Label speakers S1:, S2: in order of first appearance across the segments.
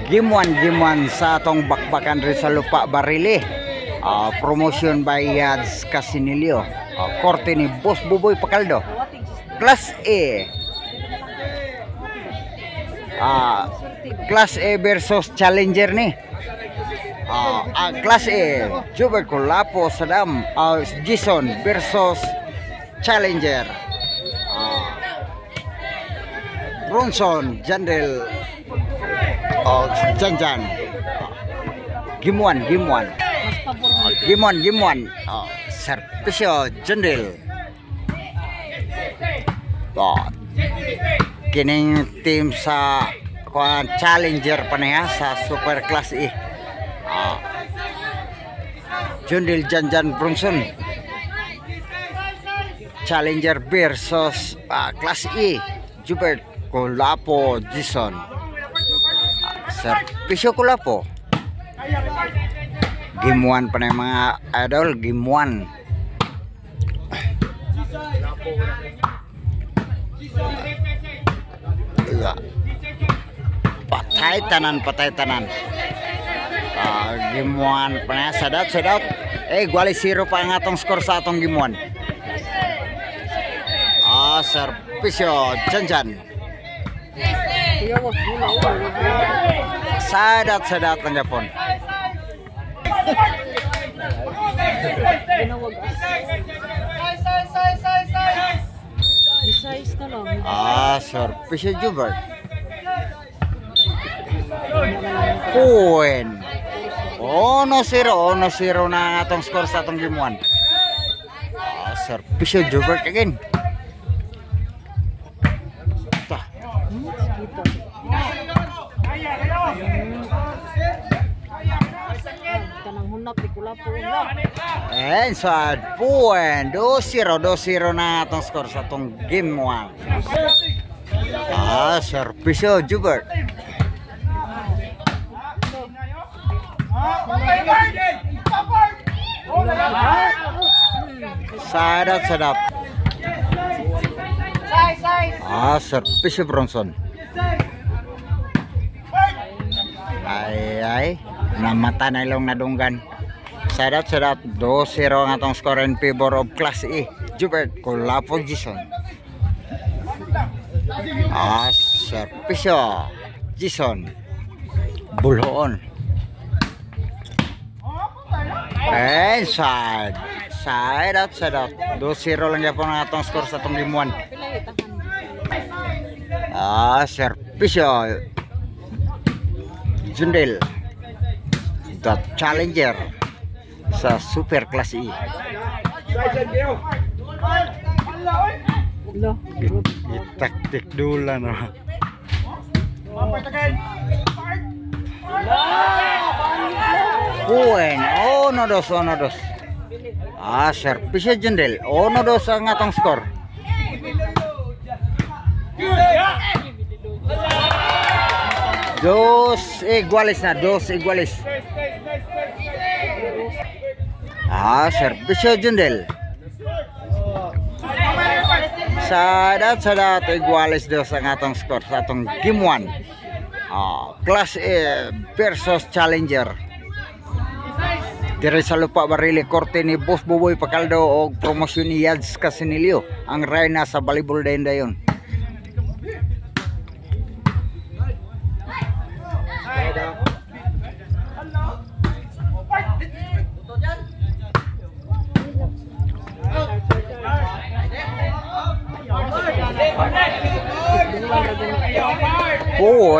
S1: Game 1 sa atong bakbakan rin sa Lupa Barili. Promotion by Yads Casinilio. Korte ni Boss Buboy Pacaldo. Class A. Class A versus Challenger ni. Class A, Jubert Colapo Saddam Jason versus Challenger. Bronson Jandel Janjan. Game 1 Servisyo Jandel. Kining team sa Challenger pa niya sa Super Class E. Jandel Janjan Bronson. Challenger versus Class E, Jubert Colapo Jason. Servisyo Colapo. Game 1 pa na yung mga idol. Game 1. Patay tanan. Game 1 pa na. Sadat. Gwali 0 pa ang atong score sa atong game 1. Servisyo Janjan. Sadat lang Japon. Servisyo Jubert. Point. 1-0 na ang atong score sa atong game 1. Servisyo Jubert again. Sad point. 2-0 na atong score sa atong game 1. Servisyo Jubert. Sadat. Servisyo Bronson. Ay. Namata na ilong nadunggan. Sadat. 2-0 ang atong score in favor of Class E, Jubert Colapo Jason. Servisyo Jason. Bulhoon. Sadat. 2-0 lang yapon ang atong score sa atong game 1. Servisyo Jandel. The Challenger sa Super Class E. Taktik dula no. Point. 1-2. Servisyo Jandel. 1-2 ang atong score. Dos iguales. Servisyo Jandel. Sadat. Iguales 2 ang atong score sa atong game 1. Class A versus Challenger. Dire sa Lupa Barili, korte ni Boss Buboy Pacaldo o promosyon ni Yads Casinilio, ang reyna sa volleyball dayon.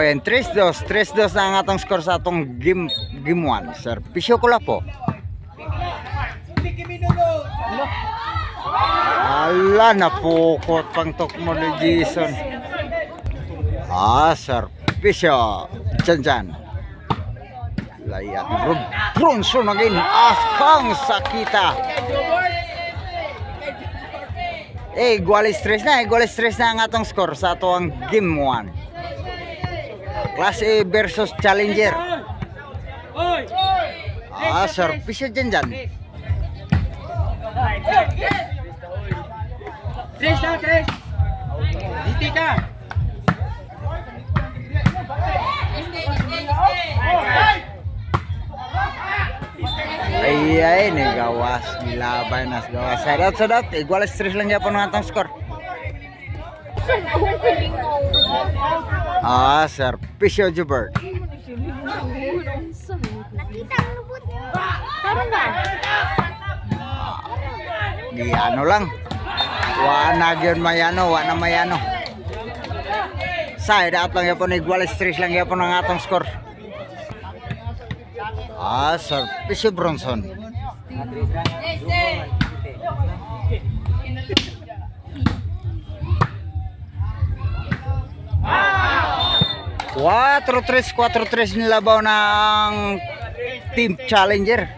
S1: And 3-2 ang atong score sa atong game 1. Servisyo Colapo. Napukot pang tukmo ni Jason. Servisyo Janjan. Layat Bronson again. Kang sakita. Iguales 3 na ang atong score sa atong game 1. Class A versus Challenger. Servisyo Janjan.
S2: Tres. Diti ka.
S1: ay ni gawas gilabay nas gawas. Sadot. Igual stress lang gyapon ang atong score. Servisyo Jubert. Di ano lang. Wa na gyud mayano, wa na mayano. Side out lang yapon igual stress lang yapon ang atong score. Servisyo Bronson. 4-3 nilabaw ng Team Challenger.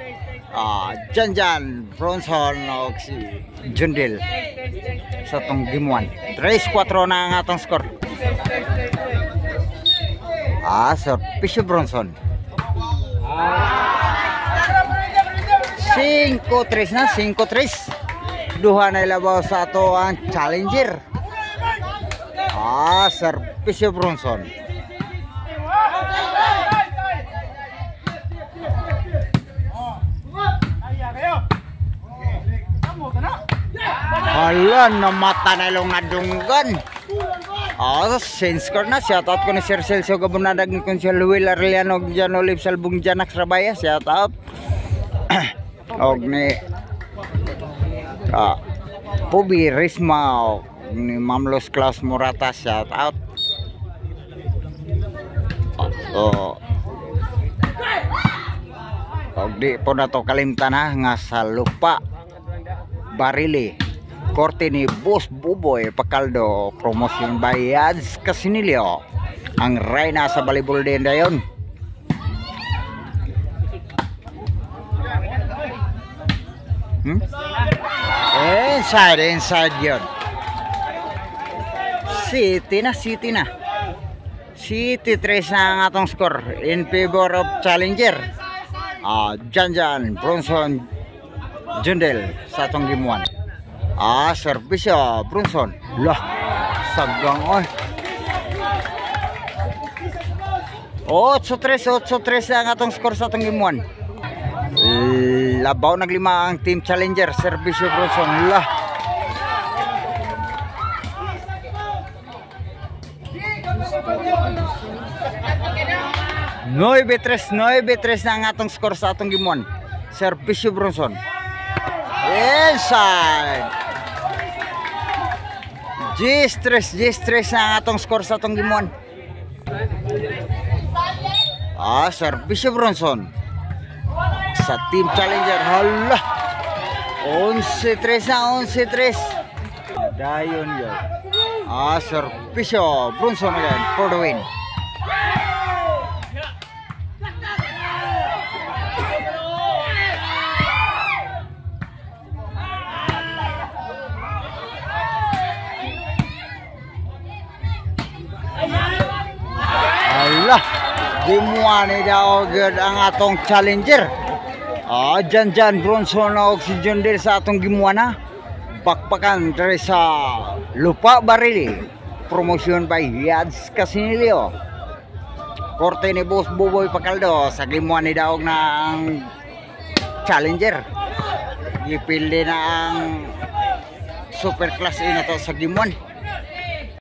S1: Jan Bronson o si Jundil sa tong game 1. 3-4 na ang atong score. Servisyo Bronson. 5-3 na, 5-3. Duha na ilabaw sa ato ang Challenger. Servisyo Bronson. Hala, namata na ilong nadunggan. Sense ko na. Shoutout ko ni Sir Celso Gabunadag ni Consuelo Will Arellano Jan Olive Salbung Janak Rabaya. Shoutout. Og ni Pubi Risma ni Mamlos Klaus Morata. Shoutout. Og di po na to kalimtan nga sa lupa Barili. Korte ni Boss Buboy Pacaldo, promotion by Yads Casinilio. Ang reyna sa volleyball din dayon. Inside yun. City na. City 3 na ang atong score in favor of Challenger. Jan Bronson Jundel sa atong game 1. Servisyo Bronson. Lah, sagang oy. 8-3 ang atong score sa atong game 1. Labaw naglima ang Team Challenger. Servisyo Bronson. Lah. Noy betres na ang atong score sa atong game 1. Servisyo Bronson. Inside. G-stress na ang atong score sa atong game 1. Servisyo Bronson sa Team Challenger. Hala, 11-3 na, 11-3. Dayon yun. Servisyo Bronson again for the win. Hala, game 1 ni daw good ang atong Challenger. Jan Bronson o si Jundil sa atong game 1 na. Bakbakan dari sa Lupa Barili. Promotion by Yads Casinilio. Korte ni Boss Buboy Pacaldo sa game 1 ni daog na ang Challenger. Ipildi na ang Super Class A na to sa game 1.